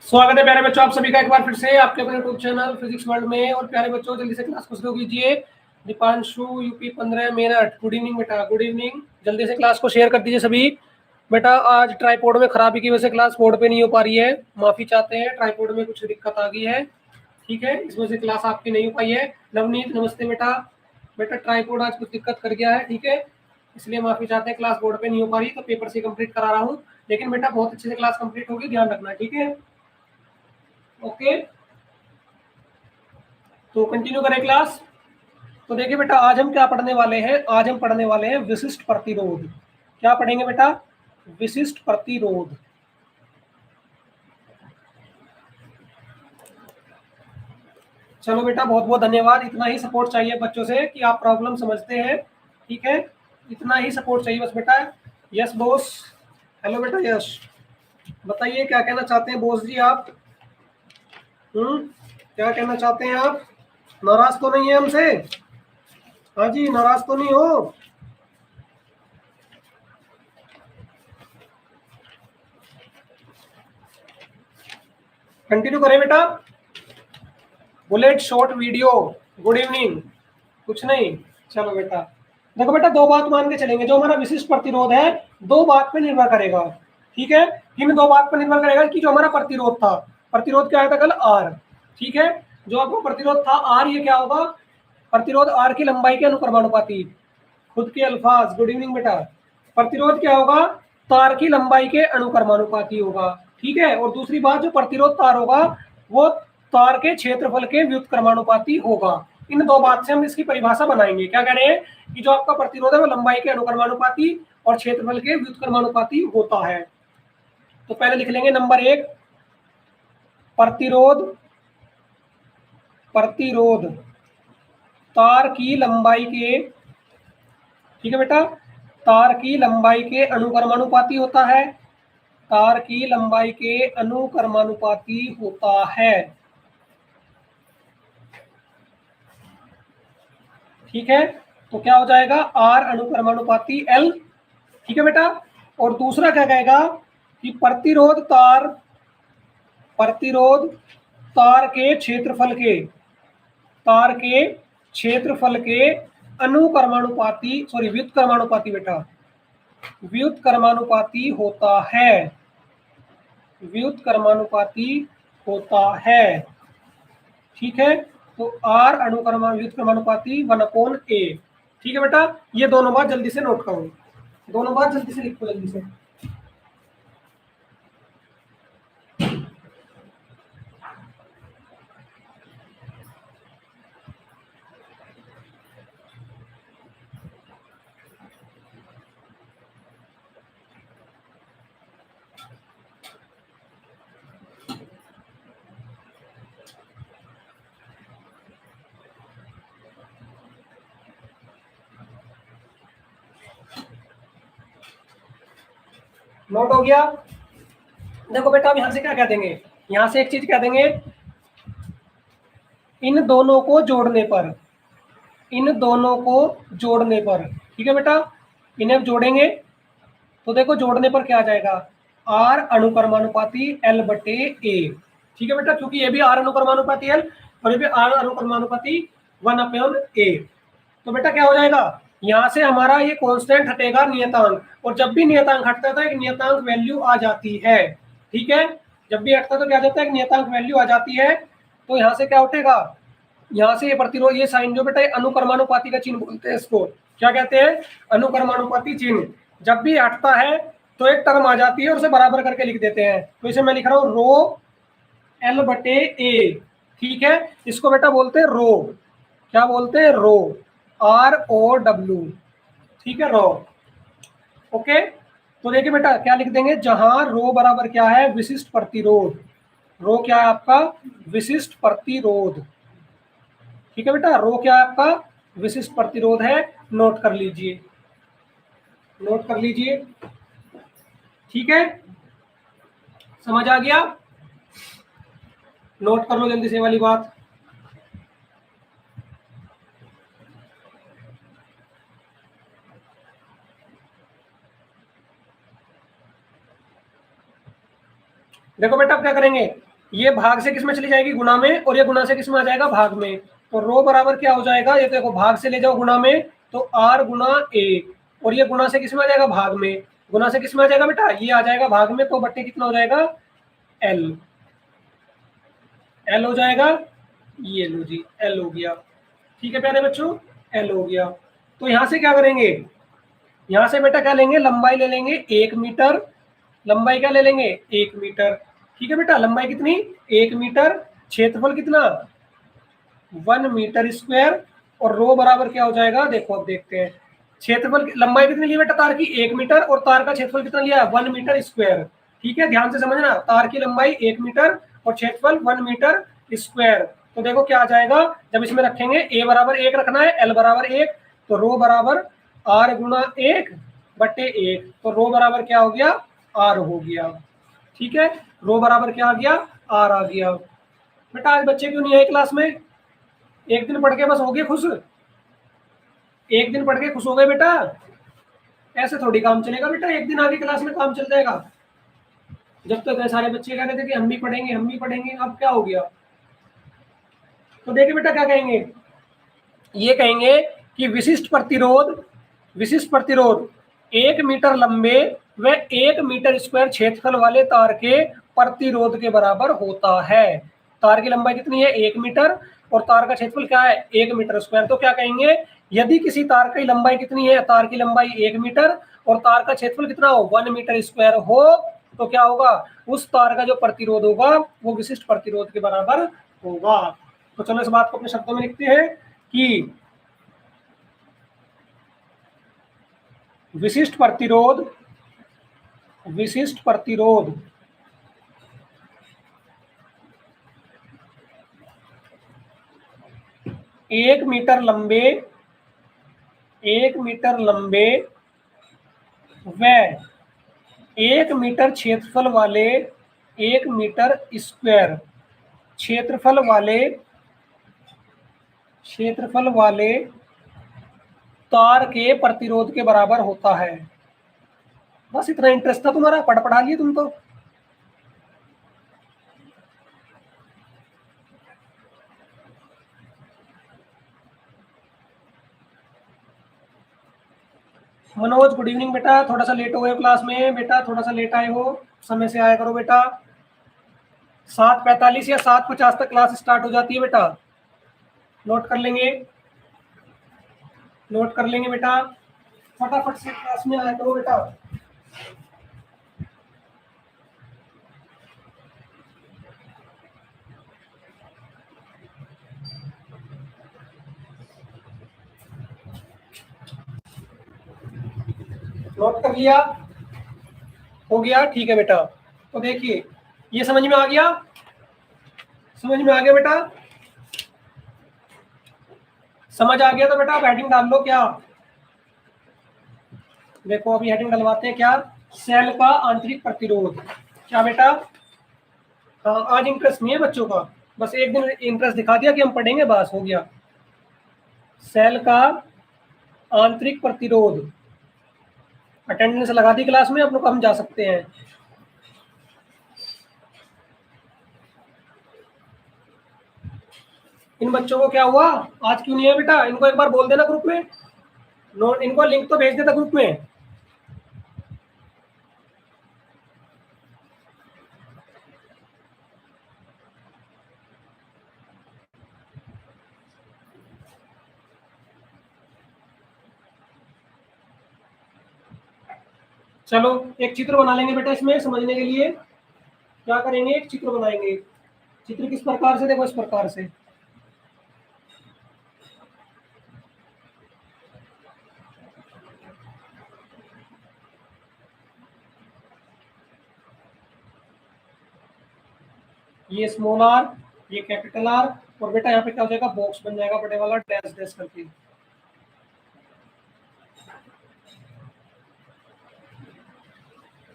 स्वागत है प्यारे बच्चों आप सभी का एक बार फिर से आपके अपने यूट्यूब चैनल फिजिक्स वर्ल्ड में। और प्यारे बच्चों जल्दी से क्लास को शुरू कीजिए। Deepanshu UP 15 Meerut, good evening बेटा, गुड इवनिंग। जल्दी से क्लास को शेयर कर दीजिए सभी। बेटा आज ट्राईपोड में खराबी की वजह से क्लास बोर्ड पे नहीं हो पा रही है, माफी चाहते हैं, ट्राईपोड में कुछ दिक्कत आ गई है, ठीक है, इस वजह से क्लास आपकी नहीं हो पाई है। नवनीत नमस्ते बेटा। बेटा ट्राईपोड आज कुछ दिक्कत कर गया है, ठीक है, इसलिए माफी चाहते हैं, क्लास बोर्ड पे नहीं हो पा रही, तो पेपर से कंप्लीट करा रहा हूँ। लेकिन बेटा बहुत अच्छे से क्लास कंप्लीट होगी, ध्यान रखना, ठीक है, ओके। तो कंटिन्यू करें क्लास। तो देखिए बेटा आज हम क्या पढ़ने वाले हैं, आज हम पढ़ने वाले हैं विशिष्ट प्रतिरोध। क्या पढ़ेंगे बेटा? विशिष्ट प्रतिरोध। चलो बेटा बहुत बहुत धन्यवाद, इतना ही सपोर्ट चाहिए बच्चों से कि आप प्रॉब्लम समझते हैं, ठीक है, इतना ही सपोर्ट चाहिए बस बेटा। यस बॉस, हेलो बेटा यस, बताइए क्या कहना चाहते हैं बॉस जी आप? क्या कहना चाहते हैं आप? नाराज तो नहीं है हमसे? हाँ जी, नाराज तो नहीं हो? कंटिन्यू करें बेटा। Bullet short video, good evening. कुछ नहीं, चलो बेटा देखो बेटा दो बात मान के चलेंगे, जो हमारा विशिष्ट प्रतिरोध है दो बात पे निर्भर करेगा, ठीक है। किन दो बात पर निर्भर करेगा? कि जो हमारा प्रतिरोध था, प्रतिरोध क्या आया था कल? आर, ठीक है, जो आपको प्रतिरोध था आर, ये क्या होगा? प्रतिरोध आर की लंबाई के अनुक्रमानुपाती। खुद के अल्फाज, गुड इवनिंग बेटा। प्रतिरोध क्या होगा? तार की लंबाई के अनुक्रमानुपाती होगा, ठीक है। और दूसरी बात, जो प्रतिरोध तार होगा वो तार के क्षेत्रफल के व्युत्क्रमानुपाती होगा। इन दो बात से हम इसकी परिभाषा बनाएंगे। क्या कह रहे हैं? कि जो आपका प्रतिरोध है वो लंबाई के अनुक्रमानुपाती और क्षेत्रफल के व्युत्क्रमानुपाती होता है। तो पहले लिख लेंगे नंबर 1, प्रतिरोध, प्रतिरोध तार की लंबाई के, ठीक है बेटा, तार की लंबाई के अनुक्रमानुपाती होता है, तार की लंबाई के अनुक्रमानुपाती होता है, ठीक है। तो क्या हो जाएगा? आर अनुक्रमानुपाती एल, ठीक है बेटा। और दूसरा क्या कहेगा? कि प्रतिरोध तार, प्रतिरोध तार के क्षेत्रफल के, तार के क्षेत्रफल के अनुक्रमानुपाती, सॉरी व्युत्क्रमानुपाती बेटा, व्युत्क्रमानुपाती होता है, व्युत्क्रमानुपाती होता है, ठीक है। तो आर व्युत्क्रमानुपाती 1/a, ठीक है बेटा। ये दोनों बात जल्दी से नोट करो, दोनों बात जल्दी से लिखो, जल्दी से। नोट हो गया? देखो बेटा अब यहां से क्या कह देंगे, यहां से एक चीज कह देंगे, इन दोनों को जोड़ने पर, इन दोनों को जोड़ने पर, ठीक है बेटा, इन्हें जोड़ेंगे तो देखो जोड़ने पर क्या आ जाएगा? आर अनुक्रमानुपाती एल बटे ए, ठीक है बेटा, क्योंकि ये भी आर अनुक्रमानुपाती एल और ये भी आर अनुक्रमानुपाती 1/a। तो बेटा क्या हो जाएगा? यहां से हमारा ये कांस्टेंट हटेगा नियतांक, और जब भी नियतांक हटता है तो एक नियतांक वैल्यू आ जाती है, ठीक है। जब भी हटता है तो क्या जाता है? एक नियतांक वैल्यू आ जाती है। तो यहाँ से क्या उठेगा? यहाँ से ये प्रतिरोध, ये साइन जो बेटा ये अनुक्रमानुपाती का चिन्ह बोलते हैं इसको, क्या कहते हैं? अनुक्रमानुपाती चिन्ह। जब भी हटता है तो एक टर्म आ जाती है और उसे बराबर करके लिख देते हैं। तो इसे मैं लिख रहा हूँ रो एल बटे ए, ठीक है। इसको बेटा बोलते हैं रो, क्या बोलते हैं? रो, ROW, ठीक है, रो, ओके। तो देखिए बेटा क्या लिख देंगे, जहां रो बराबर क्या है? विशिष्ट प्रतिरोध। रो क्या है आपका? विशिष्ट प्रतिरोध, ठीक है बेटा। रो क्या है आपका? विशिष्ट प्रतिरोध है। नोट कर लीजिए, नोट कर लीजिए, ठीक है, समझ आ गया? नोट कर लो जल्दी से वाली बात। देखो बेटा, अब क्या करेंगे, ये भाग से किस में चली जाएगी, गुणा में, और ये गुणा से किस में आ जाएगा, भाग में। तो रो बराबर क्या हो जाएगा, ये देखो भाग से ले जाओ गुणा में, तो आर गुणा ए, और ये गुणा से किस में आ जाएगा, भाग में। गुणा से किस में आ जाएगा बेटा, ये आ जाएगा भाग में, तो बट्टे कितना हो जाएगा, एल। एल हो जाएगा, ये लो जी, एल हो गया। ठीक है प्यारे बच्चों, एल हो गया। तो यहां से क्या करेंगे, यहां से बेटा क्या लेंगे, लंबाई ले लेंगे 1 मीटर। लंबाई क्या ले लेंगे, 1 मीटर। ठीक है बेटा, लंबाई कितनी, 1 मीटर। क्षेत्रफल कितना, 1 मीटर स्क्वायर। और रो बराबर क्या हो जाएगा, देखो अब देखते हैं। क्षेत्रफल, लंबाई कितनी ली बेटा तार की, 1 मीटर, और तार का क्षेत्रफल कितना लिया, 1 मीटर स्क्वायर। ठीक है, ध्यान से समझना, तार की लंबाई 1 मीटर और क्षेत्रफल 1 मीटर स्क्वायर। तो देखो क्या आ जाएगा, जब इसमें रखेंगे, ए बराबर 1 रखना है, एल बराबर 1, तो रो बराबर आर गुणा 1/1, तो रो बराबर क्या हो गया, आर हो गया। ठीक है, रो बराबर क्या आ गया, आर आ गया। बेटा आज बच्चे क्यों नहीं आए क्लास में, एक दिन पढ़ के बस हो गए खुश, एक दिन पढ़ के खुश हो गए बेटा, ऐसे थोड़ी काम चलेगा बेटा, एक दिन आगे क्लास में काम चल जाएगा। जब तक तो सारे बच्चे कह रहे थे कि हम भी पढ़ेंगे, हम भी पढ़ेंगे, अब क्या हो गया। तो देखिए बेटा क्या कहेंगे, ये कहेंगे कि विशिष्ट प्रतिरोध 1 मीटर लंबे व 1 मीटर स्क्वायर क्षेत्रफल वाले तार के प्रतिरोध के बराबर होता है। तार की लंबाई कितनी है, 1 मीटर, और तार का क्षेत्रफल क्या है, 1 मीटर स्क्वायर। तो क्या कहेंगे, यदि किसी तार की लंबाई कितनी है, तार की लंबाई 1 मीटर और तार का क्षेत्रफल कितना हो, 1 मीटर स्क्वायर हो, तो क्या होगा, उस तार का जो प्रतिरोध होगा वो विशिष्ट प्रतिरोध के बराबर होगा। तो चलो इस बात को अपने शब्दों में लिखते हैं कि विशिष्ट प्रतिरोध 1 मीटर लंबे व 1 मीटर क्षेत्रफल वाले 1 मीटर स्क्वायर क्षेत्रफल वाले तार के प्रतिरोध के बराबर होता है। बस इतना इंटरेस्ट था तुम्हारा, पढ़ा लिए तुम तो। मनोज गुड इवनिंग बेटा, थोड़ा सा लेट हो गए क्लास में बेटा, थोड़ा सा लेट आए हो, समय से आया करो बेटा। 7:45 या 7:50 तक क्लास स्टार्ट हो जाती है बेटा, नोट कर लेंगे, नोट कर लेंगे बेटा, फटाफट से क्लास में आया करो बेटा। नोट कर लिया, हो गया, ठीक है बेटा। तो देखिए ये समझ में आ गया, समझ में आ गया बेटा, समझ आ गया तो बेटा आप हेडिंग डाल लो क्या। देखो अभी हेडिंग डलवाते हैं क्या, सेल का आंतरिक प्रतिरोध। क्या बेटा, हाँ आज इंटरेस्ट नहीं है बच्चों का, बस एक दिन इंटरेस्ट दिखा दिया कि हम पढ़ेंगे, बस हो गया। सेल का आंतरिक प्रतिरोध, अटेंडेंस लगा दी क्लास में, अब लोग हम जा सकते हैं। इन बच्चों को क्या हुआ, आज क्यों नहीं है बेटा, इनको एक बार बोल देना ग्रुप में, नोट इनको लिंक तो भेज देता ग्रुप में। चलो एक चित्र बना लेंगे बेटा, इसमें समझने के लिए क्या करेंगे, एक चित्र बनाएंगे। चित्र किस प्रकार से, देखो इस प्रकार से, ये स्मॉल आर, ये कैपिटल आर, और बेटा यहाँ पे क्या हो जाएगा, बॉक्स बन जाएगा बड़े वाला, डैश डैश करके।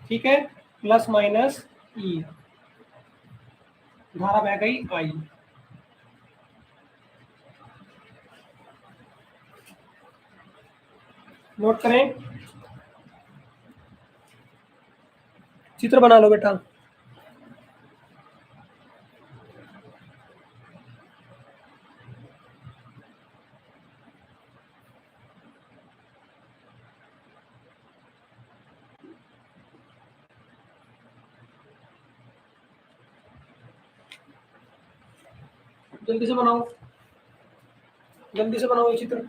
ठीक है, प्लस माइनस ई, धारा बह गई आई। नोट करें, चित्र बना लो बेटा। जल्दी से बनाओ, जल्दी से बनाओ ये चित्र।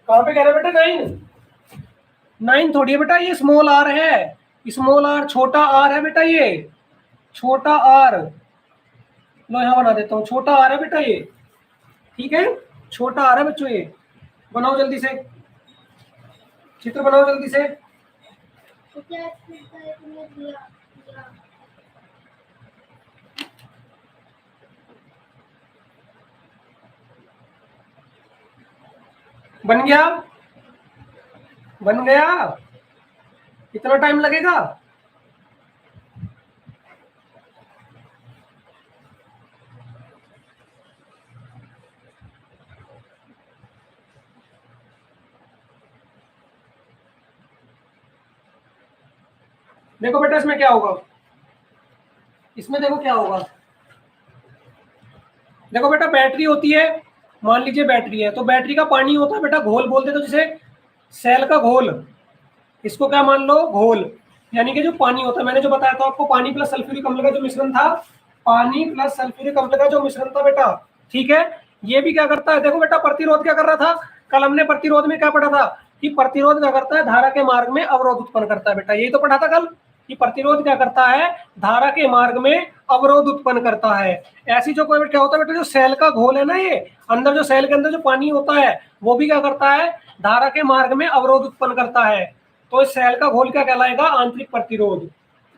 कहाँ पे कह रहे बेटा? 9 9 थोड़ी है बेटा, ये स्मॉल आर है, स्मॉल आर, छोटा आर है बेटा, ये छोटा आर। लो यहाँ बना देता हूँ, छोटा आर है बेटा ये, ठीक है, छोटा आर है बच्चों ये। बनाओ जल्दी से, चित्र बनाओ जल्दी से। बन गया? बन गया? कितना टाइम लगेगा? देखो बेटा इसमें क्या होगा, इसमें देखो क्या होगा। देखो बेटा बैटरी होती है, मान लीजिए बैटरी है, तो बैटरी का पानी होता है बेटा घोल बोलते, तो जिसे सेल का घोल, इसको क्या मान लो? घोल। यानी कि जो पानी होता है, मैंने जो बताया था आपको, पानी प्लस सल्फ्यूरिक अम्ल का जो मिश्रण था, पानी प्लस सल्फ्यूरिक अम्ल का जो मिश्रण था बेटा, ठीक है। ये भी क्या करता है, देखो बेटा प्रतिरोध क्या कर रहा था, कल हमने प्रतिरोध में क्या पढ़ा था कि प्रतिरोध क्या करता है, धारा के मार्ग में अवरोध उत्पन्न करता है बेटा, यही तो पढ़ा था कल कि प्रतिरोध क्या करता है, धारा के मार्ग में अवरोध उत्पन्न करता है। ऐसी जो कोई क्या होता है बेटा, जो सेल का घोल है ना, ये अंदर जो सेल के अंदर जो पानी होता है, वो भी क्या करता है, धारा के मार्ग में अवरोध उत्पन्न करता है। तो इस सेल का घोल क्या कहलाएगा? आंतरिक प्रतिरोध।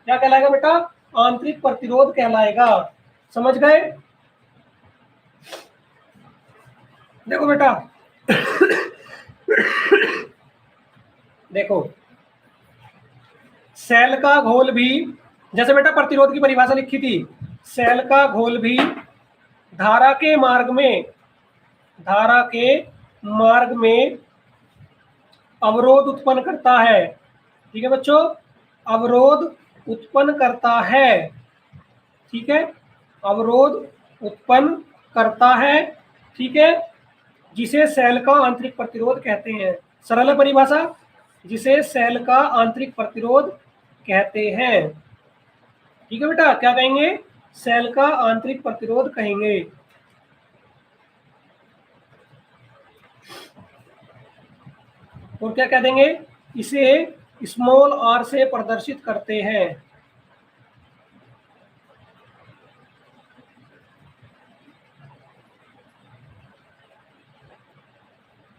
क्या कहलाएगा बेटा? आंतरिक प्रतिरोध कहलाएगा। समझ गए? देखो बेटा देखो सेल का घोल भी, जैसे बेटा प्रतिरोध की परिभाषा लिखी थी, सेल का घोल भी धारा के मार्ग में, धारा के मार्ग में अवरोध उत्पन्न करता है। ठीक है बच्चों, अवरोध उत्पन्न करता है, ठीक है, अवरोध उत्पन्न करता है, ठीक है, जिसे सेल का आंतरिक प्रतिरोध कहते हैं। सरल है परिभाषा, जिसे सेल का आंतरिक प्रतिरोध कहते हैं। ठीक है बेटा, क्या कहेंगे? सेल का आंतरिक प्रतिरोध कहेंगे। और क्या कह देंगे? इसे स्मॉल आर से प्रदर्शित करते हैं।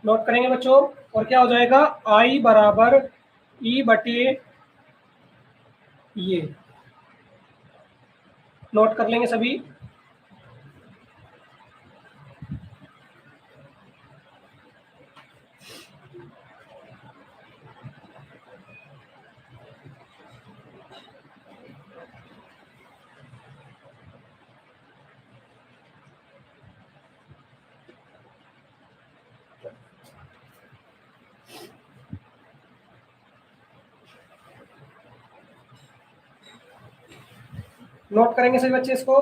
नोट करेंगे बच्चों, और क्या हो जाएगा? आई बराबर ई बटे ये। नोट कर लेंगे सभी। नोट करेंगे सभी बच्चे इसको।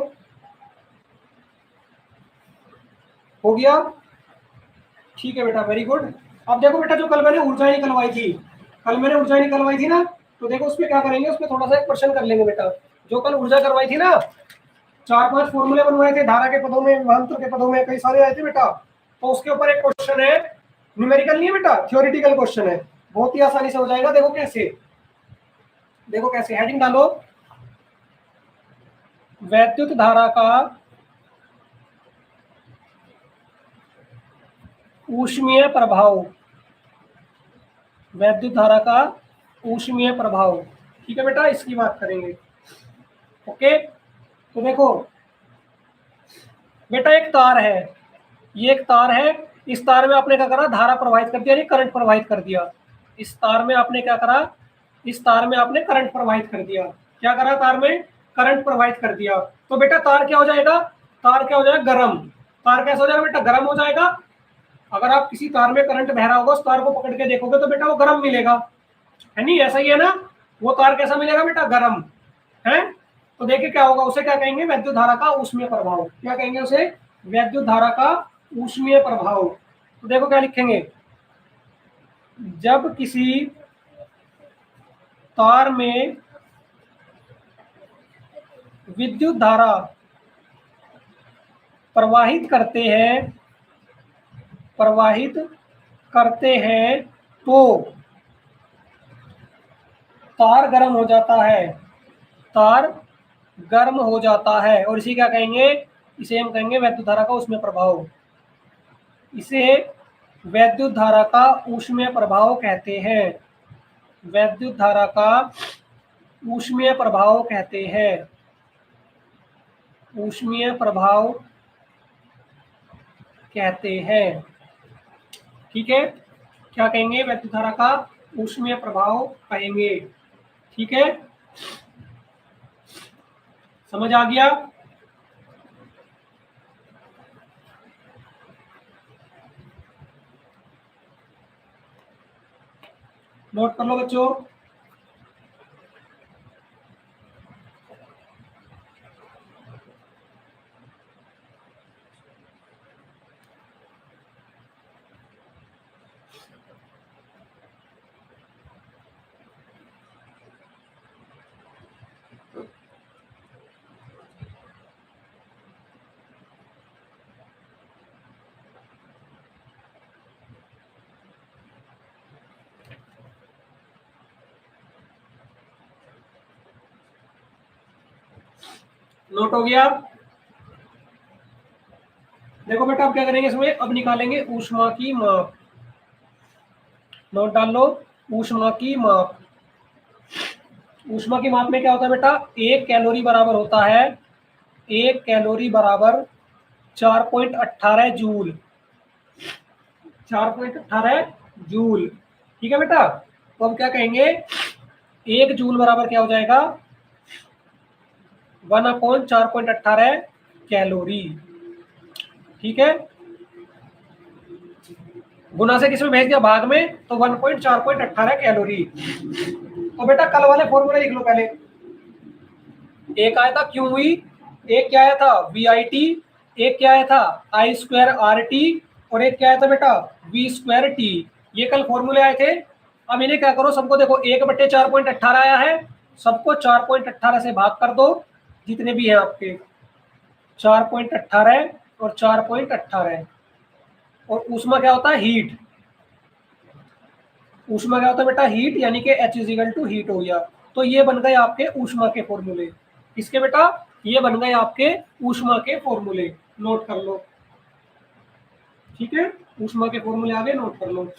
हो गया? ठीक है बेटा, वेरी गुड। अब देखो बेटा, जो कल मैंने ऊर्जा निकलवाई थी, कल मैंने ऊर्जा निकलवाई थी ना, तो देखो उसमें क्या करेंगे, उसमें थोड़ा सा एक क्वेश्चन कर लेंगे बेटा। जो कल ऊर्जा करवाई थी ना, 4-5 फॉर्मूले बनवाए थे, धारा के पदों में, विभवांतर के पदों में, कई सारे आए थे बेटा। तो उसके ऊपर एक क्वेश्चन है, न्यूमेरिकल नहीं है बेटा, थ्योरेटिकल क्वेश्चन है, बहुत ही आसानी से हो जाएगा। देखो कैसे, देखो कैसे, हेडिंग डालो, वैद्युत धारा का ऊष्मीय प्रभाव, वैद्युत धारा का ऊष्मीय प्रभाव। ठीक है बेटा, इसकी बात करेंगे। ओके, तो देखो बेटा, एक तार है, ये एक तार है, इस तार में आपने क्या करा, धारा प्रवाहित कर दिया, यानी करंट प्रवाहित कर दिया। इस तार में आपने क्या करा, इस तार में आपने करंट प्रवाहित कर दिया। क्या करा? तार में करंट प्रवाहित कर दिया। तो बेटा तार क्या हो जाएगा? तार क्या हो जाएगा? गर्म। तार कैसा हो जाएगा बेटा, गर्म हो जाएगा। अगर आप किसी तार में करंट बह रहा होगा, उस तार को पकड़ के देखोगे तो बेटा वो गर्म मिलेगा, है नहीं, ऐसा ही है ना। वो तार कैसा मिलेगा बेटा, गर्म है। तो देखिए क्या होगा, उसे क्या कहेंगे, वैद्युत धारा का ऊष्मीय प्रभाव। क्या कहेंगे उसे, वैद्युत धारा का ऊष्मीय प्रभाव। तो देखो क्या लिखेंगे, जब किसी तार में विद्युत धारा प्रवाहित करते हैं तो तार गर्म हो जाता है, तार गर्म हो जाता है, और इसे क्या कहेंगे, इसे हम कहेंगे वैद्युत धारा का ऊष्मीय प्रभाव। इसे वैद्युत धारा का ऊष्मीय प्रभाव कहते हैं, वैद्युत धारा का ऊष्मीय प्रभाव कहते हैं, ऊष्मीय प्रभाव कहते हैं। ठीक है, क्या कहेंगे, वैद्युत धारा का ऊष्मीय प्रभाव कहेंगे। ठीक है, समझ आ गया। नोट कर लो बच्चों। नोट हो गया। देखो बेटा अब क्या करेंगे इसमें, अब निकालेंगे ऊष्मा की माप। नोट डाल लो, ऊष्मा की माप। ऊष्मा की माप में क्या होता है बेटा, एक कैलोरी बराबर होता है, एक कैलोरी बराबर 4.18 जूल, 4.18 जूल। ठीक है बेटा, तो अब क्या कहेंगे, एक जूल बराबर क्या हो जाएगा, 1/4.18 कैलोरी। ठीक है, गुना से किसमें भेज दिया, भाग में, तो 1.4.18 कैलोरी। तो बेटा कल वाले फॉर्मूले लिख लो पहले। एक आया था क्यू वी, एक क्या आया था वी आई टी, एक क्या आया था आई स्क्वायर आर टी, और एक क्या आया था बेटा वी स्क्वायर टी। ये कल फॉर्मूले आए थे। अब इन्हें क्या करो, सबको देखो 1/4.18 आया है, सबको 4.18 से भाग कर दो, जितने भी हैं आपके 4.18 और 4.18। और ऊष्मा क्या होता है, हीट। ऊष्मा क्या होता है बेटा, हीट, यानी कि H इजिकल टू हीट हो गया। तो ये बन गए आपके ऊष्मा के फॉर्मूले। किसके बेटा, ये बन गए आपके ऊष्मा के फॉर्मूले। नोट कर लो। ठीक है, ऊष्मा के फॉर्मूले आ गए, नोट कर लो।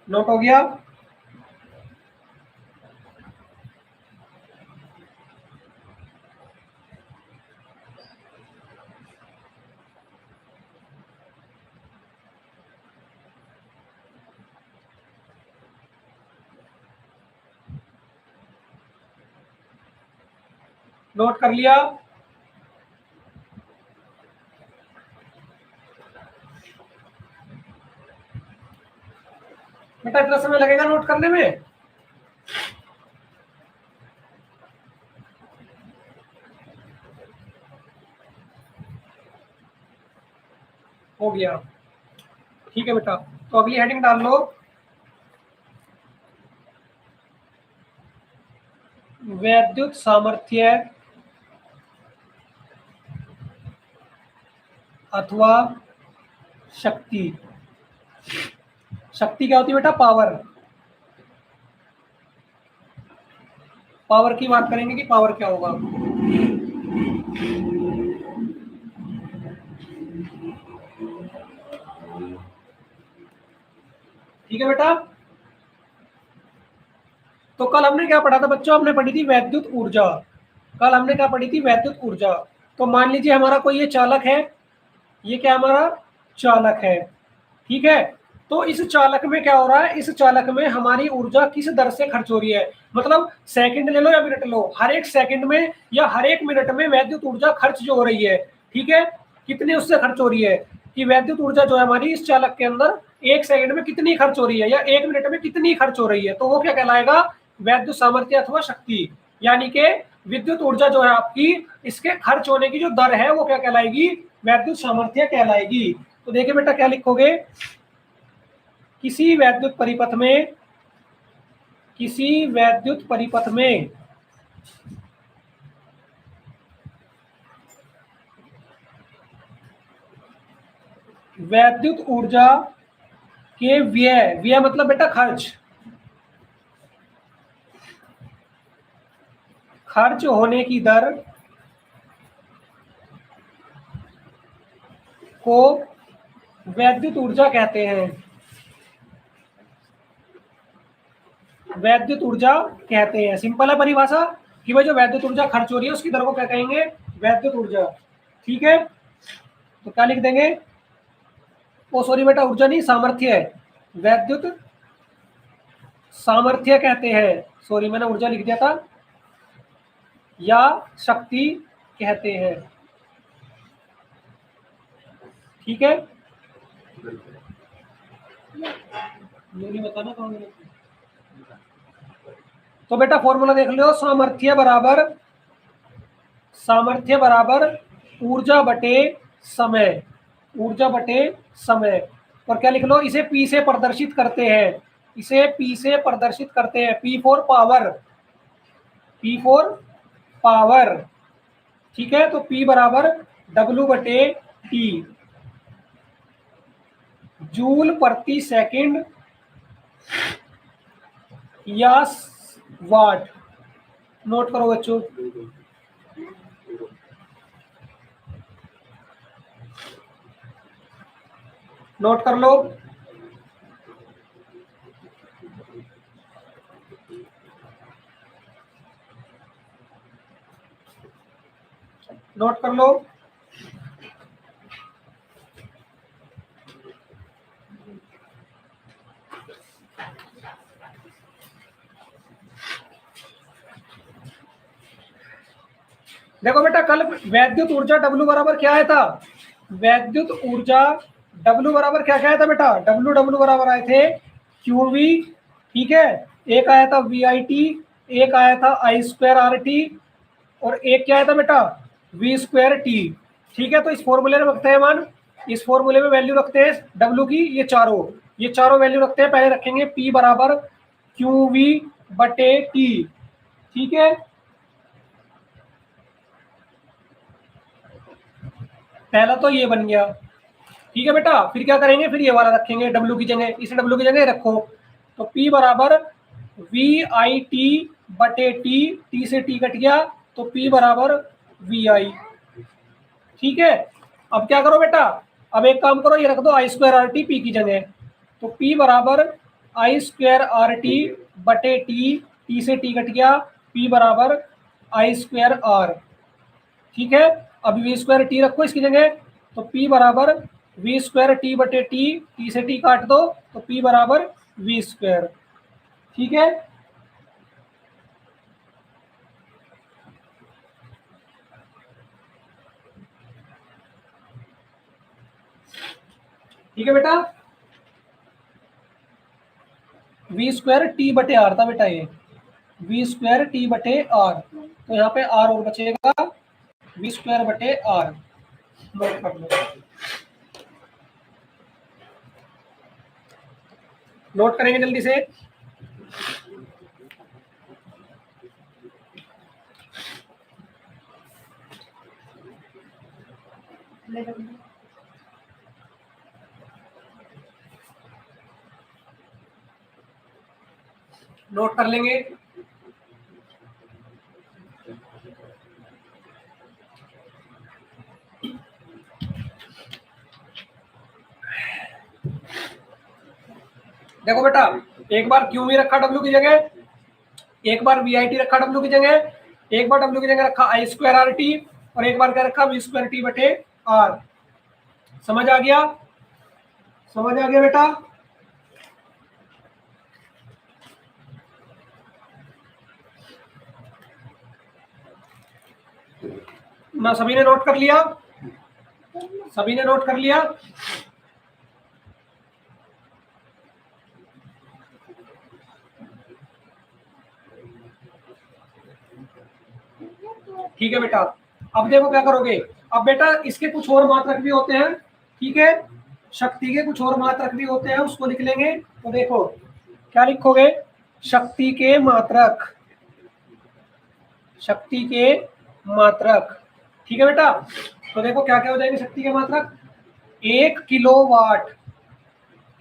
नोट हो गया। नोट कर लिया। बेटा इतना समय लगेगा नोट करने में, हो गया। ठीक है बेटा, तो अगली हेडिंग डाल लो, वैद्युत सामर्थ्य अथवा शक्ति। शक्ति क्या होती है बेटा, पावर। पावर की बात करेंगे कि पावर क्या होगा। ठीक है बेटा, तो कल हमने क्या पढ़ा था बच्चों, हमने पढ़ी थी वैद्युत ऊर्जा। कल हमने क्या पढ़ी थी, वैद्युत ऊर्जा। तो मान लीजिए हमारा कोई ये चालक है, ये क्या हमारा चालक है, ठीक है। तो इस चालक में क्या हो रहा है, इस चालक में हमारी ऊर्जा किस दर से खर्च हो रही है, मतलब सेकंड ले लो या मिनट लो, हर एक सेकंड में या हर एक मिनट में वैद्युत ऊर्जा खर्च जो हो रही है, ठीक है, कितनी उससे खर्च हो रही है, कि वैद्युत ऊर्जा जो है हमारी इस चालक के अंदर एक सेकंड में कितनी खर्च हो रही है या एक मिनट में कितनी खर्च हो रही है, तो वो क्या कहलाएगा, वैद्युत सामर्थ्य अथवा शक्ति। यानी कि विद्युत ऊर्जा जो है आपकी, इसके खर्च होने की जो दर है वो क्या कहलाएगी, वैद्युत सामर्थ्य कहलाएगी। तो देखिए बेटा क्या लिखोगे, किसी वैद्युत परिपथ में, किसी वैद्युत परिपथ में वैद्युत ऊर्जा के व्यय, व्यय मतलब बेटा खर्च, खर्च होने की दर को वैद्युत ऊर्जा कहते हैं, वैद्युत ऊर्जा कहते हैं। सिंपल है परिभाषा, कि भाई जो वैद्युत ऊर्जा खर्च हो रही है उसकी दर को क्या कहेंगे, वैद्युत ऊर्जा, ठीक है। तो क्या लिख देंगे, ओ सॉरी बेटा, ऊर्जा नहीं सामर्थ्य है, वैद्युत सामर्थ्य कहते हैं, सॉरी मैंने ऊर्जा लिख दिया था, या शक्ति कहते हैं, ठीक है। नहीं बताना कौन, तो बेटा फॉर्मूला देख लो, सामर्थ्य बराबर, सामर्थ्य बराबर ऊर्जा बटे समय, ऊर्जा बटे समय। और क्या लिख लो, इसे पी से प्रदर्शित करते हैं, इसे पी से प्रदर्शित करते हैं, P for power, P for power, ठीक है। तो पी बराबर डब्ल्यू बटे टी, जूल प्रति सेकंड या वाट। नोट करो बच्चों, नोट कर लो, नोट कर लो। देखो बेटा कल वैद्युत ऊर्जा W बराबर क्या आया था, वैद्युत ऊर्जा W बराबर क्या क्या आया था बेटा, W बराबर आए थे QV, ठीक है, एक आया था VIT, एक आया था I²RT, और एक क्या आया था बेटा V²T, ठीक है। तो इस फॉर्मूले में रखते हैं मान, इस फॉर्मूले में वैल्यू रखते हैं W की, ये चारों वैल्यू रखते हैं। पहले रखेंगे P बराबर QV बटे T, ठीक है। पहला तो ये बन गया, ठीक है बेटा। फिर क्या करेंगे, फिर ये वाला रखेंगे W की जगह, इसे W की जगह रखो। तो P बराबर VIT बटे T, T से T कट गया, तो P बराबर VI, ठीक है। अब क्या करो बेटा, अब एक काम करो, ये रख दो I²RT P की जगह, तो P बराबर I²RT बटे T, T से T कट गया, P बराबर I²R, ठीक है। अब V²T रखो इसकी जगह, तो P बराबर V²T बटे T, T से T काट दो, तो P बराबर V², ठीक है। ठीक है बेटा, V²T बटे R था बेटा, ये V²T बटे R, तो यहाँ पे R और बचेगा V² बटे R, नोट कर लो, नोट करेंगे जल्दी से। नोट कर लेंगे, देखो बेटा एक बार क्यू भी रखा W की जगह, एक बार वी आई टी रखा डब्ल्यू की जगह, एक बार डब्ल्यू की जगह रखा आई स्क्वायर आर टी, और एक बार क्या रखा वी स्क्वायर टी बटे आर। समझ आ गया? समझ आ गया बेटा? ना सभी ने नोट कर लिया? सभी ने नोट कर लिया? ठीक है बेटा। अब देखो क्या करोगे। अब बेटा इसके कुछ और मात्रक भी होते हैं, ठीक है, शक्ति के कुछ और मात्रक भी होते हैं, उसको लिख लेंगे। तो देखो क्या लिखोगे, शक्ति के मात्रक, शक्ति के मात्रक, ठीक है बेटा। तो देखो क्या क्या हो जाएंगे शक्ति के मात्रक। 1 किलोवाट,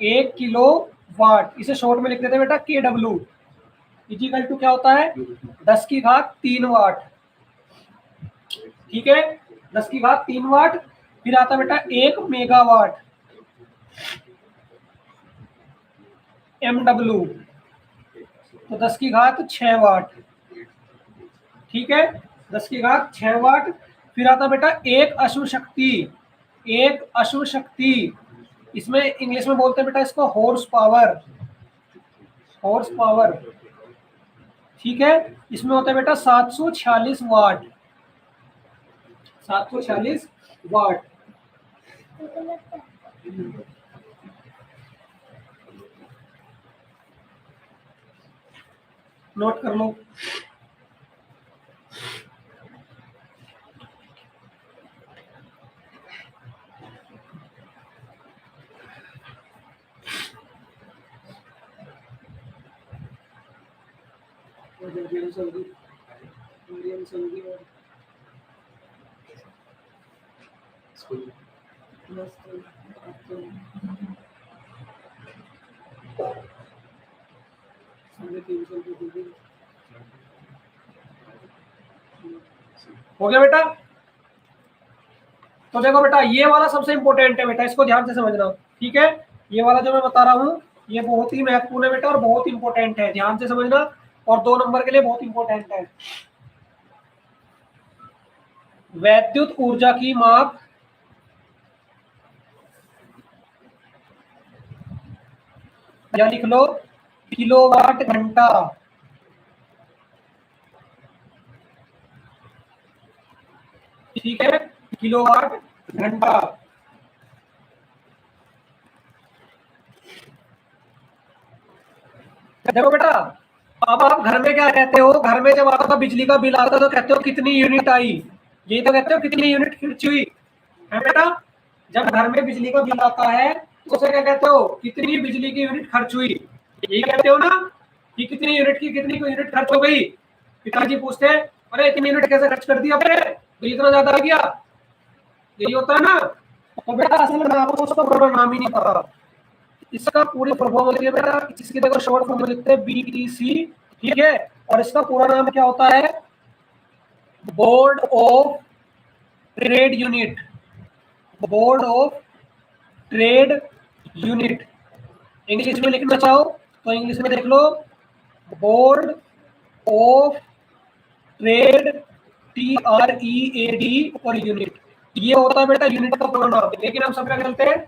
1 किलोवाट, इसे शॉर्ट में लिख देते हैं बेटा के डब्ल्यू, इजिकल टू क्या होता है 10 की घात 3 वाट, ठीक है, 10 की घात 3 वाट। फिर आता है बेटा 1 मेगावाट, एम डब्ल्यू, तो 10 की घात 6 वाट, ठीक है, 10 की घात 6 वाट। फिर आता बेटा एक अश्व शक्ति, एक अश्व शक्ति, इसमें इंग्लिश में बोलते हैं बेटा इसको हॉर्स पावर, हॉर्स पावर, ठीक है। इसमें होता है बेटा 746 वाट, 746 वाट। नोट कर लो। हो गया बेटा? तो देखो बेटा ये वाला सबसे इंपॉर्टेंट है बेटा, इसको ध्यान से समझना, ठीक है। ये वाला जो मैं बता रहा हूँ ये बहुत ही महत्वपूर्ण है बेटा और बहुत इंपॉर्टेंट है, ध्यान से समझना, और 2 नंबर के लिए बहुत इंपॉर्टेंट है। वैद्युत ऊर्जा की माप, या लिख लो किलोवाट घंटा, ठीक है, किलोवाट घंटा। देखो बेटा अब आप घर में क्या कहते हो, घर में जब आपका बिजली का बिल आता है तो कहते हो कितनी यूनिट आई, यही तो कहते हो कितनी यूनिट खर्च हुई, है बेटा। जब घर में बिजली का बिल आता है तो उसे क्या कहते हो, कितनी बिजली की यूनिट खर्च हुई, यही कहते हो ना, कि कितनी यूनिट की कितनी यूनिट खर्च हो गई। पिताजी पूछते हैं अरे इतनी यूनिट कैसे खर्च कर दिया आपने, बिल इतना ज्यादा आ गया, यही होता है ना। तो बेटा असल में आपको उसका पूरा नाम ही नहीं पता, इसका पूरी प्रभाव होती है बेटा, इसकी देखो शॉर्ट फॉर्म में लिखते हैं बीटीसी, ठीक है, और इसका पूरा नाम क्या होता है, board of trade unit, board of trade unit. English में लिखना चाहो तो इंग्लिश में देख लो बोर्ड ऑफ ट्रेड, TREAD और यूनिट, ये होता है बेटा यूनिट का पूरा नाम। लेकिन हम सब क्या करते हैं,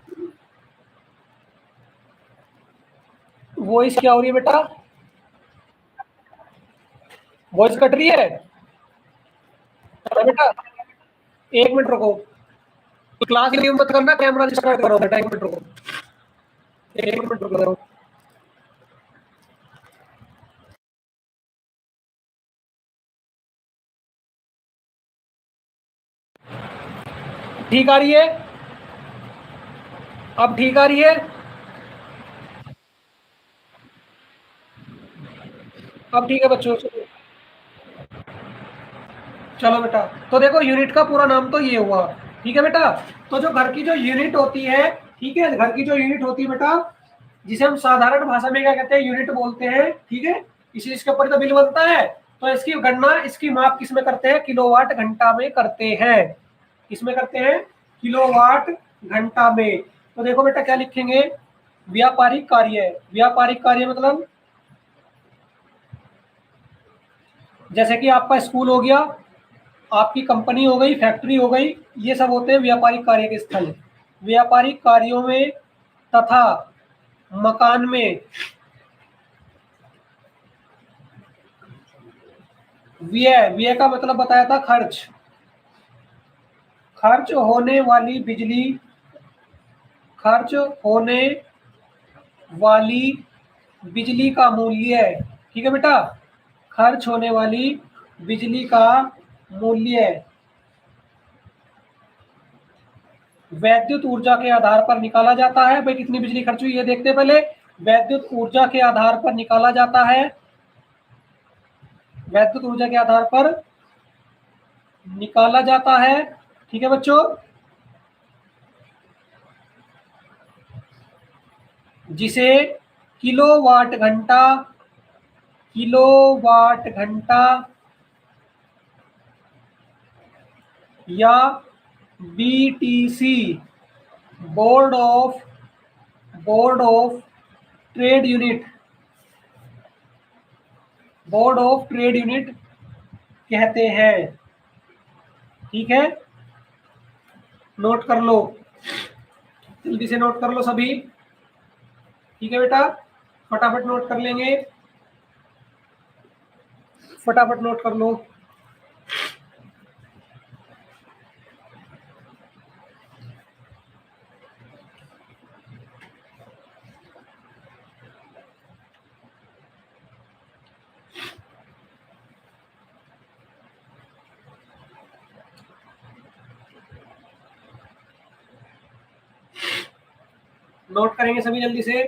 वॉइस क्या हो रही है बेटा, वॉइस कट रही है बेटा, 1 मिनट रुको, क्लास लीव मत करना, कैमरा स्टार्ट करो बेटा, 1 मिनट रुको, 1 मिनट रुको। ठीक आ रही है? अब ठीक आ रही है? अब ठीक है बच्चों, चलो बेटा। तो देखो यूनिट का पूरा नाम तो ये हुआ, ठीक है बेटा। तो जो घर की जो यूनिट होती है, ठीक है, घर की जो यूनिट होती है बेटा, जिसे हम साधारण भाषा में क्या कहते हैं, यूनिट बोलते हैं, ठीक है, इसी इसके ऊपर तो बिल बनता है। तो इसकी गणना, इसकी माप किस में करते हैं, किलोवाट घंटा में करते हैं, किसमें करते हैं, किलोवाट घंटा में। तो देखो बेटा क्या लिखेंगे, व्यापारिक कार्य, व्यापारिक कार्य मतलब जैसे कि आपका स्कूल हो गया, आपकी कंपनी हो गई, फैक्ट्री हो गई, ये सब होते हैं व्यापारिक कार्य के स्थल। व्यापारिक कार्यों में तथा मकान में व्यय, व्यय का मतलब बताया था खर्च, खर्च होने वाली बिजली, खर्च होने वाली बिजली का मूल्य, ठीक है बेटा, खर्च होने वाली बिजली का मूल्य वैद्युत ऊर्जा के आधार पर निकाला जाता है। भाई कितनी बिजली खर्च हुई ये देखते हैं पहले। वैद्युत ऊर्जा के आधार पर निकाला जाता है, वैद्युत ऊर्जा के आधार पर निकाला जाता है, ठीक है बच्चों, जिसे किलोवाट घंटा, किलोवाट घंटा या BTC, board of trade unit, board of trade unit कहते हैं। ठीक है, नोट कर लो, जल्दी से नोट कर लो सभी। ठीक है बेटा, फटाफट नोट कर लेंगे, फटाफट नोट कर लो। नोट करेंगे सभी जल्दी से।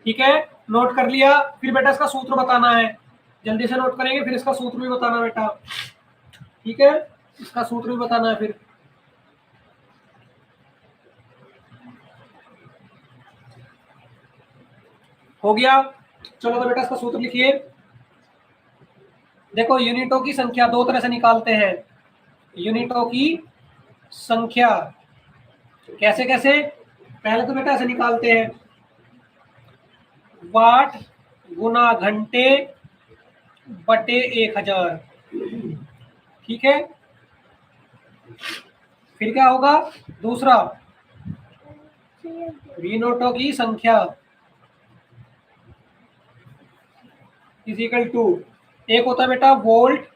ठीक है, नोट कर लिया। फिर बेटा इसका सूत्र बताना है, जल्दी से नोट करेंगे, फिर इसका सूत्र भी बताना बेटा। ठीक है, इसका सूत्र भी बताना है फिर। हो गया, चलो तो बेटा इसका सूत्र लिखिए। देखो यूनिटों की संख्या दो तरह से निकालते हैं, यूनिटों की संख्या कैसे कैसे, पहले तो बेटा ऐसे निकालते हैं, वाट गुना घंटे बटे 1000। ठीक है, फिर क्या होगा, दूसरा यूनिटों की संख्या इज इक्वल टू, एक होता है बेटा वोल्ट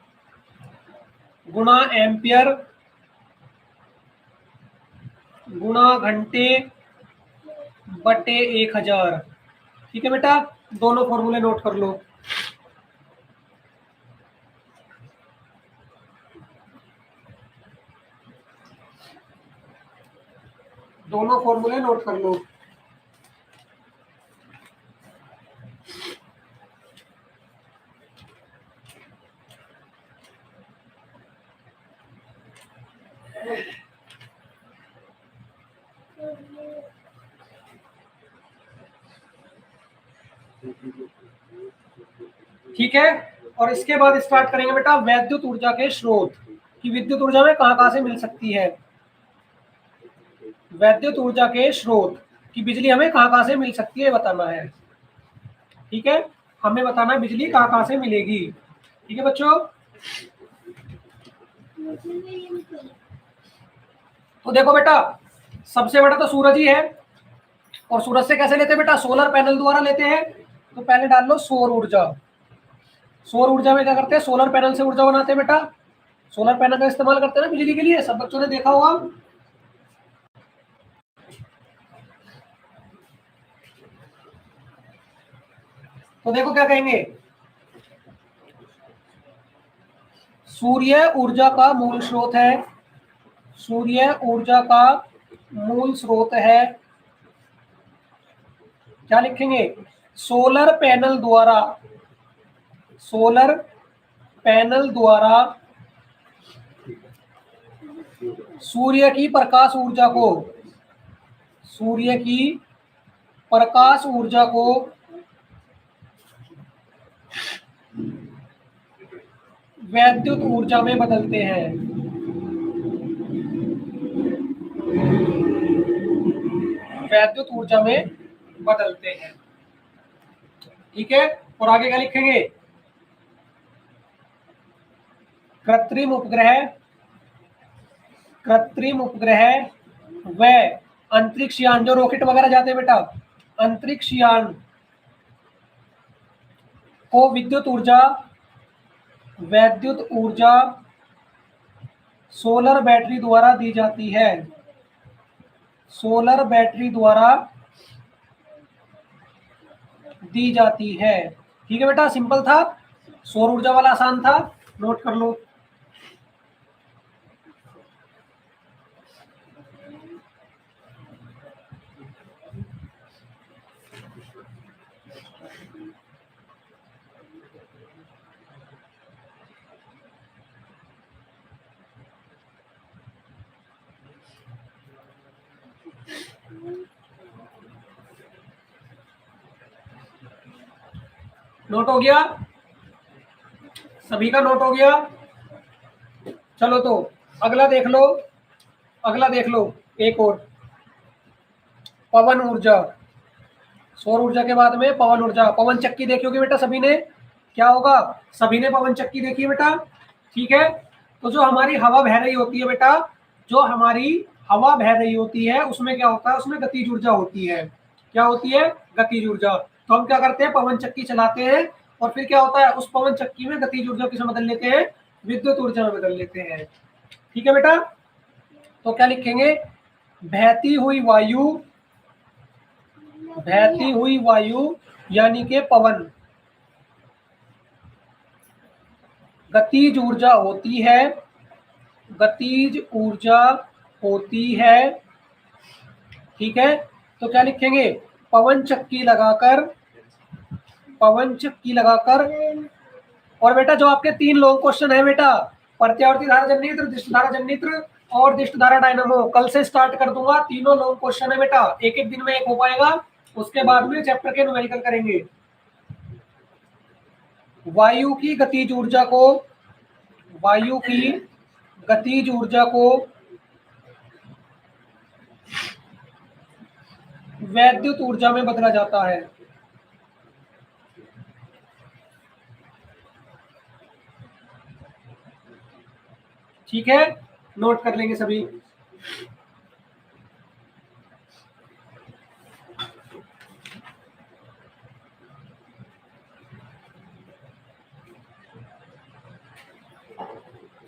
गुना एम्पियर गुना घंटे बटे 1000। ठीक है बेटा, दोनों फॉर्मूले नोट कर लो। दोनों फॉर्मूले नोट कर लो। ठीक है, और इसके बाद स्टार्ट करेंगे बेटा वैद्युत ऊर्जा के स्रोत, कि विद्युत ऊर्जा में कहां कहां से मिल सकती है। वैद्युत ऊर्जा के स्रोत की बिजली हमें कहां कहां से मिल सकती है बताना है। ठीक है, हमें बताना है बिजली कहां कहां से मिलेगी। ठीक है बच्चों, तो देखो बेटा सबसे बड़ा तो सूरज ही है, और सूरज से कैसे लेते हैं बेटा, सोलर पैनल द्वारा लेते हैं। तो पहले डाल लो सौर ऊर्जा, सौर ऊर्जा में क्या करते हैं, सोलर पैनल से ऊर्जा बनाते हैं बेटा, सोलर पैनल का इस्तेमाल करते हैं ना बिजली के लिए, सब बच्चों ने देखा होगा। तो देखो क्या कहेंगे, सूर्य ऊर्जा का मूल स्रोत है, सूर्य ऊर्जा का मूल स्रोत है, क्या लिखेंगे, सोलर पैनल द्वारा, सोलर पैनल द्वारा सूर्य की प्रकाश ऊर्जा को, सूर्य की प्रकाश ऊर्जा को वैद्युत ऊर्जा में बदलते हैं। वैद्युत ऊर्जा में बदलते हैं। ठीक है, और आगे क्या लिखेंगे? कृत्रिम उपग्रह, कृत्रिम उपग्रह व अंतरिक्ष यान, जो रॉकेट वगैरह जाते हैं बेटा, अंतरिक्ष यान को विद्युत ऊर्जा, वैद्युत ऊर्जा सोलर बैटरी द्वारा दी जाती है। सोलर बैटरी द्वारा दी जाती है। ठीक है बेटा, सिंपल था, सौर ऊर्जा वाला आसान था, नोट कर लो। नोट हो गया? सभी का नोट हो गया? चलो तो अगला देख लो, अगला देख लो, एक और, पवन ऊर्जा। सौर ऊर्जा के बाद में पवन ऊर्जा। पवन चक्की देखी होगी बेटा सभी ने, क्या होगा? सभी ने पवन चक्की देखी है बेटा। ठीक है, तो जो हमारी हवा बह रही होती है बेटा, जो हमारी हवा बह रही होती है उसमें क्या होता है? उसमें गतिज ऊर्जा होती है। क्या होती है? गतिज ऊर्जा। तो हम क्या करते हैं? पवन चक्की चलाते हैं और फिर क्या होता है? उस पवन चक्की में गतिज ऊर्जा किसमें बदल लेते हैं? विद्युत ऊर्जा में बदल लेते हैं। ठीक है बेटा, तो क्या लिखेंगे? बहती हुई वायु, बहती हुई वायु यानी कि पवन गतिज ऊर्जा होती है, गतिज ऊर्जा होती है। ठीक है, तो क्या लिखेंगे? पवन चक्की लगाकर, पवन चक्की लगाकर। और बेटा जो आपके 3 लॉन्ग क्वेश्चन है बेटा, प्रत्यावर्ती धारा जनित्र, दिष्ट धारा जनित्र और दिष्ट धारा डायनामो, कल से स्टार्ट कर दूंगा। तीनों लॉन्ग क्वेश्चन है बेटा, एक एक दिन में एक हो पाएगा, उसके बाद में चैप्टर के न्यूमेरिकल करेंगे। वायु की गतिज ऊर्जा को, वायु की गतिज ऊर्जा को वैद्युत ऊर्जा में बदला जाता है। ठीक है, नोट कर लेंगे सभी।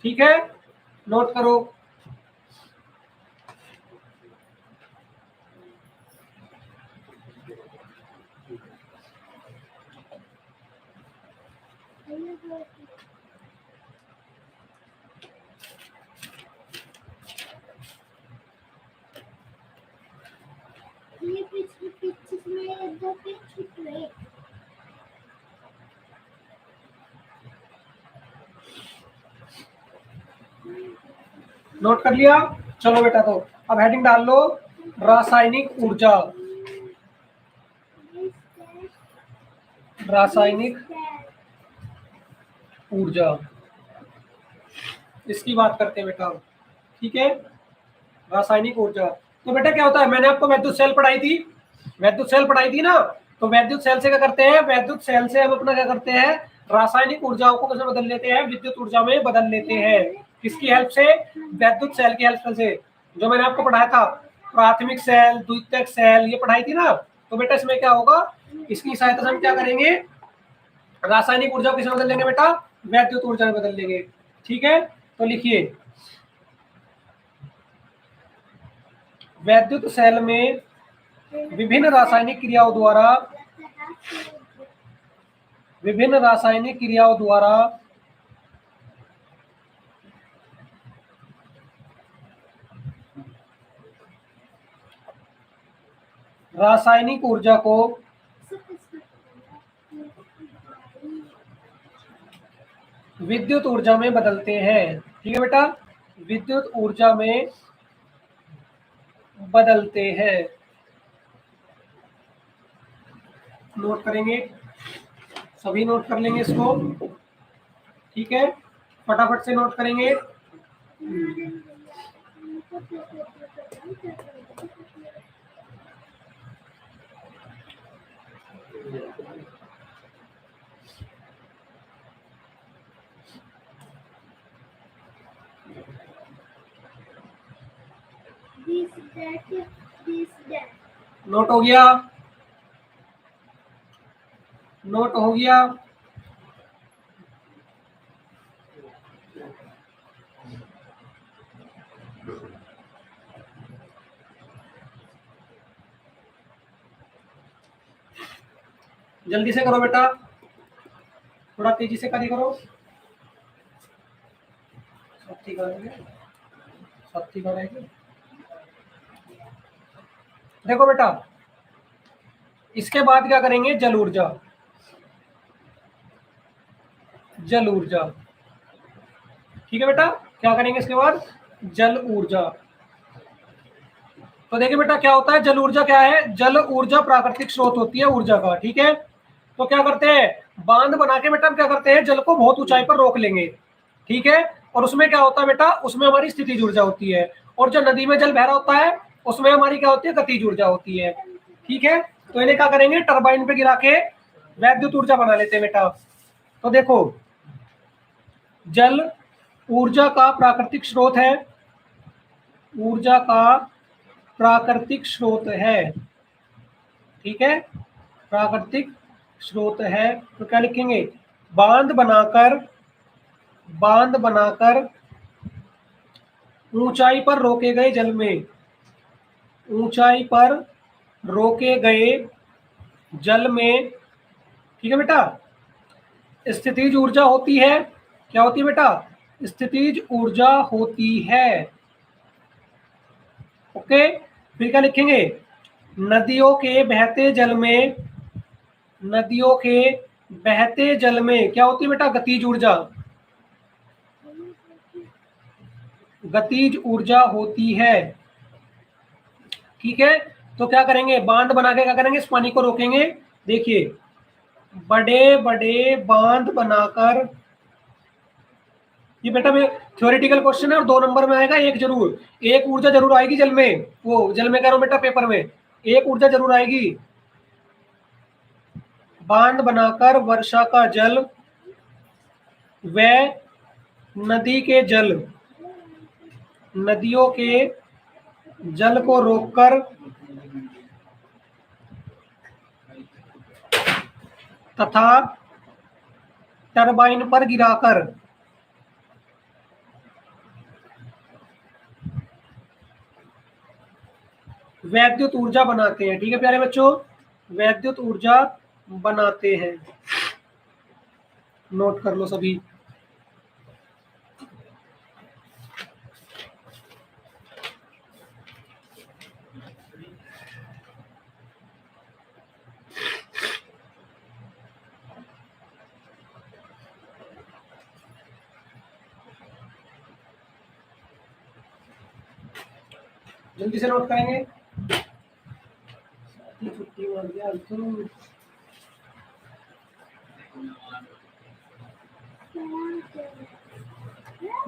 ठीक है, नोट करो। ये पिछले पिक्चर्स में दो पिक्चर हुए। नोट कर लिया? चलो बेटा, तो अब हेडिंग डाल लो, रासायनिक ऊर्जा। रासायनिक ऊर्जा, इसकी बात करते हैं बेटा। ठीक है, रासायनिक ऊर्जा। तो बेटा क्या होता है? मैंने आपको वैद्युत सेल पढ़ाई थी, वैद्युत सेल पढ़ाई थी ना, तो वैद्युत सेल से क्या करते हैं? वैद्युत सेल से हम अपना क्या करते हैं? रासायनिक ऊर्जाओं को कैसे बदल लेते हैं? विद्युत ऊर्जा में बदल लेते हैं। किसकी हेल्प से? वैद्युत सेल की हेल्प से, जो मैंने आपको पढ़ाया था, प्राथमिक सेल, द्वितीयक सेल, ये पढ़ाई थी ना। तो बेटा इसमें क्या होगा? इसकी सहायता से हम क्या करेंगे? रासायनिक ऊर्जा को किसमें बदल देंगे बेटा? वैद्युत ऊर्जा में बदल देंगे। ठीक है, तो लिखिए, वैद्युत सेल में विभिन्न रासायनिक क्रियाओं द्वारा, विभिन्न रासायनिक क्रियाओं द्वारा रासायनिक ऊर्जा को विद्युत ऊर्जा में बदलते हैं। ठीक है बेटा, विद्युत ऊर्जा में बदलते हैं। नोट करेंगे, सभी नोट कर लेंगे इसको, ठीक है, फटाफट से नोट करेंगे। This, that. नोट हो गया, नोट हो गया। जल्दी से करो बेटा, थोड़ा तेजी से कार्य करो। सत्ती करेंगे, सत्ती करेंगे। देखो बेटा, इसके बाद क्या करेंगे, जल ऊर्जा, जल ऊर्जा, ठीक है बेटा। क्या करेंगे इसके बाद, जल ऊर्जा। तो देखिए बेटा क्या होता है, जल ऊर्जा क्या है, जल ऊर्जा प्राकृतिक स्रोत होती है ऊर्जा का, ठीक है। तो क्या करते हैं, बांध बना के बेटा हम क्या करते हैं, जल को बहुत ऊंचाई पर रोक लेंगे, ठीक है। और उसमें क्या होता है बेटा, उसमें हमारी स्थितिज ऊर्जा होती है। और जो नदी में जल बह रहा होता है उसमें हमारी क्या होती है, गतिज ऊर्जा होती है, ठीक है। तो इन्हें क्या करेंगे, टरबाइन पे गिरा के वैद्युत ऊर्जा बना लेते हैं बेटा। तो देखो, जल ऊर्जा का प्राकृतिक स्रोत है, ऊर्जा का प्राकृतिक स्रोत है, ठीक है, प्राकृतिक स्रोत है। तो क्या लिखेंगे, बांध बनाकर, बांध बनाकर ऊंचाई पर रोके गए जल में, ऊंचाई पर रोके गए जल में, ठीक है बेटा, स्थितिज ऊर्जा होती है। क्या होती है बेटा, स्थितिज ऊर्जा होती है, ओके। फिर क्या लिखेंगे, नदियों के बहते जल में, नदियों के बहते जल में क्या होती है बेटा, गतिज ऊर्जा, गतिज ऊर्जा होती है, ठीक है। तो क्या करेंगे, बांध बना के क्या करेंगे, इस पानी को रोकेंगे। देखिए, बड़े बड़े बांध बनाकर, ये बेटा थ्योरेटिकल क्वेश्चन है और 2 नंबर में आएगा एक जरूर, एक ऊर्जा जरूर आएगी जल में, वो जल में कह रहा हूं बेटा पेपर में, एक ऊर्जा जरूर आएगी। बांध बनाकर वर्षा का जल व नदी के जल, नदियों के जल को रोककर तथा टरबाइन पर गिराकर वैद्युत ऊर्जा बनाते हैं, ठीक है प्यारे बच्चों, वैद्युत ऊर्जा बनाते हैं। नोट कर लो सभी। जल्दी से नोट करेंगे, छुट्टी मार दिया तो।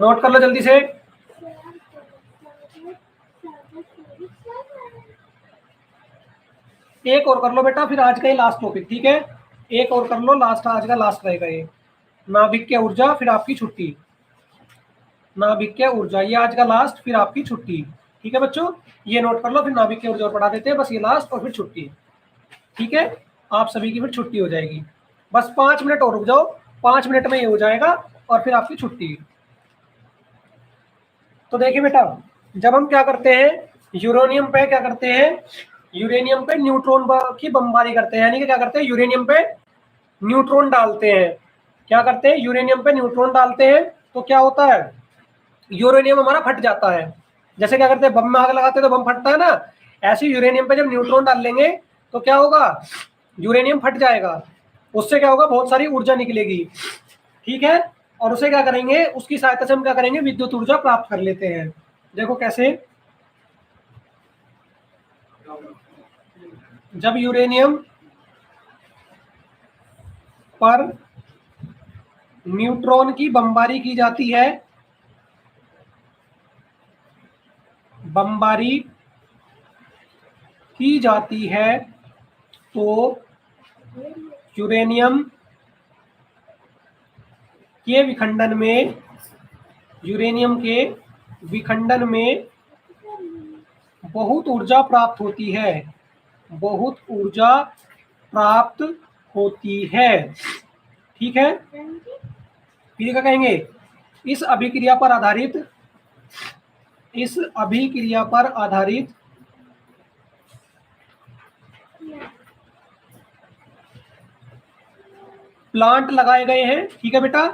नोट कर लो जल्दी से। एक और कर लो बेटा, फिर आज का ही लास्ट टॉपिक, ठीक है, एक और कर लो, लास्ट आज का लास्ट रहेगा ये, नाभिकीय ऊर्जा, फिर आपकी छुट्टी। नाभिकीय ऊर्जा, ये आज का लास्ट, फिर आपकी छुट्टी, ठीक है बच्चों, ये नोट कर लो, फिर नाभिकीय ऊर्जा पढ़ा देते हैं, बस ये लास्ट और फिर छुट्टी, ठीक है। आप सभी की फिर छुट्टी हो जाएगी, बस 5 मिनट और रुक जाओ, 5 मिनट में ये हो जाएगा और फिर आपकी छुट्टी। तो देखिए बेटा, जब हम क्या करते हैं, यूरेनियम पे क्या करते हैं, यूरेनियम पे न्यूट्रॉन की बमबारी करते हैं, यानी कि क्या करते हैं, यूरेनियम पे न्यूट्रॉन डालते हैं। क्या करते हैं, यूरेनियम पे न्यूट्रॉन डालते हैं, तो क्या होता है, यूरेनियम हमारा फट जाता है। जैसे क्या करते हैं, बम में आग लगाते हैं तो बम फटता है ना, ऐसे यूरेनियम पे जब न्यूट्रॉन डाल लेंगे तो क्या होगा, यूरेनियम फट जाएगा, उससे क्या होगा, बहुत सारी ऊर्जा निकलेगी, ठीक है। और उसे क्या करेंगे, उसकी सहायता से हम क्या करेंगे, विद्युत ऊर्जा प्राप्त कर लेते हैं। देखो कैसे, जब यूरेनियम पर न्यूट्रॉन की बमबारी की जाती है, बमबारी की जाती है, तो यूरेनियम के विखंडन में, यूरेनियम के विखंडन में बहुत ऊर्जा प्राप्त होती है, बहुत ऊर्जा प्राप्त होती है। ठीक है, फिर क्या कहेंगे, इस अभिक्रिया पर आधारित, इस अभिक्रिया पर आधारित प्लांट लगाए गए हैं। ठीक है बेटा,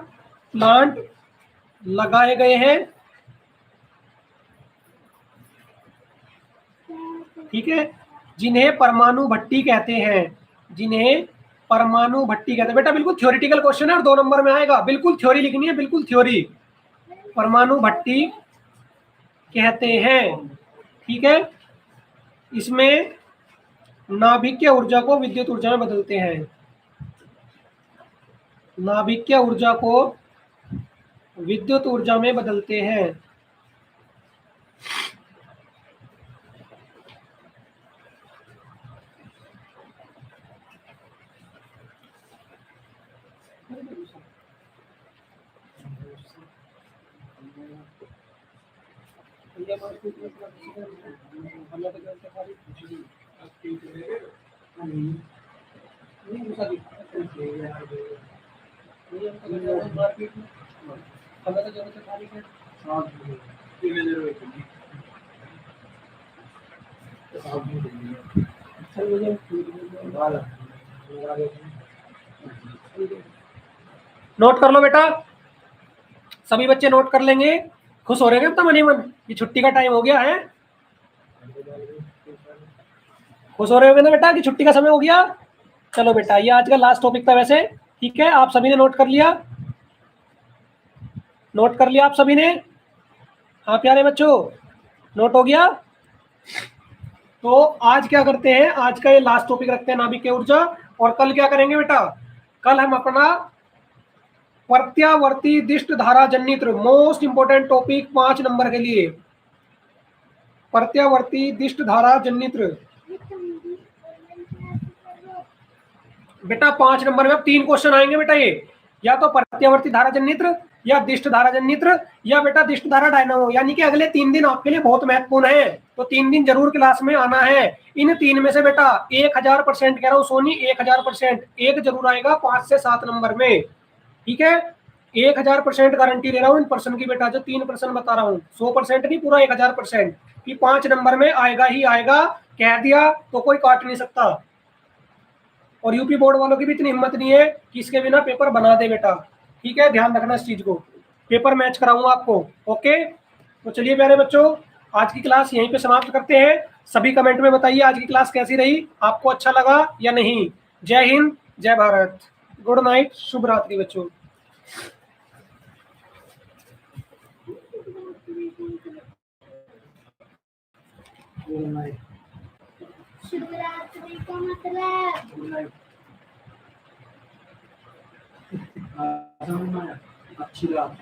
प्लांट लगाए गए हैं। ठीक है, जिन्हें परमाणु भट्टी कहते हैं, जिन्हें परमाणु भट्टी कहते हैं। बेटा बिल्कुल थ्योरेटिकल क्वेश्चन है और 2 नंबर में आएगा, बिल्कुल थ्योरी लिखनी है, बिल्कुल थ्योरी। परमाणु भट्टी कहते हैं। ठीक है, इसमें नाभिकीय ऊर्जा को विद्युत ऊर्जा में बदलते हैं, नाभिकीय ऊर्जा को विद्युत ऊर्जा में बदलते हैं। नोट कर लो बेटा, सभी बच्चे नोट कर लेंगे। खुश हो रहे हैं अब तो मनी मन, ये छुट्टी का टाइम हो गया है। खुश हो रहे होगे ना बेटा कि छुट्टी का समय हो गया। चलो बेटा, ये आज का लास्ट टॉपिक था वैसे। ठीक है, आप सभी ने नोट कर लिया, नोट कर लिया आप सभी ने? हाँ प्यारे बच्चों, नोट हो गया। तो आज क्या करते हैं, आज का ये लास्ट टॉपिक रखते हैं नाभिकीय ऊर्जा। और कल क्या करेंगे बेटा, कल हम अपना प्रत्यावर्ती दिष्ट धारा जनित्र, मोस्ट इंपोर्टेंट टॉपिक 5 नंबर के लिए, प्रत्यावर्ती दिष्ट धारा जनित्र। बेटा 5 नंबर में अब 3 क्वेश्चन आएंगे बेटा, ये या तो प्रत्यावर्ती धारा जनित्र, या दिष्ट धारा जनित्र, या बेटा दिष्ट धारा डायनामो। यानी कि अगले 3 दिन आपके लिए बहुत महत्वपूर्ण है, तो 3 दिन जरूर क्लास में आना है। इन 3 में से बेटा 1000% कह रहा हूँ सोनी, 1000% एक जरूर आएगा 5 से 7 नंबर में। ठीक है, 1000% गारंटी ले रहा हूँ इन प्रश्न की बेटा, जो 3 प्रश्न बता रहा हूँ, 100% नहीं, पूरा 1000% कि 5 नंबर में आएगा ही आएगा। कह दिया तो कोई काट नहीं सकता। और यूपी बोर्ड वालों की भी इतनी हिम्मत नहीं है कि इसके बिना पेपर बना दे बेटा। ठीक है, ध्यान रखना इस चीज को, पेपर मैच कराऊंगा आपको। ओके, तो चलिए प्यारे बच्चों, आज की क्लास यहीं पे समाप्त करते हैं। सभी कमेंट में बताइए आज की क्लास कैसी रही, आपको अच्छा लगा या नहीं। जय हिंद, जय भारत, गुड नाइट, शुभ रात्रि बच्चों। शिवरात्रि का मतलब अच्छी रात।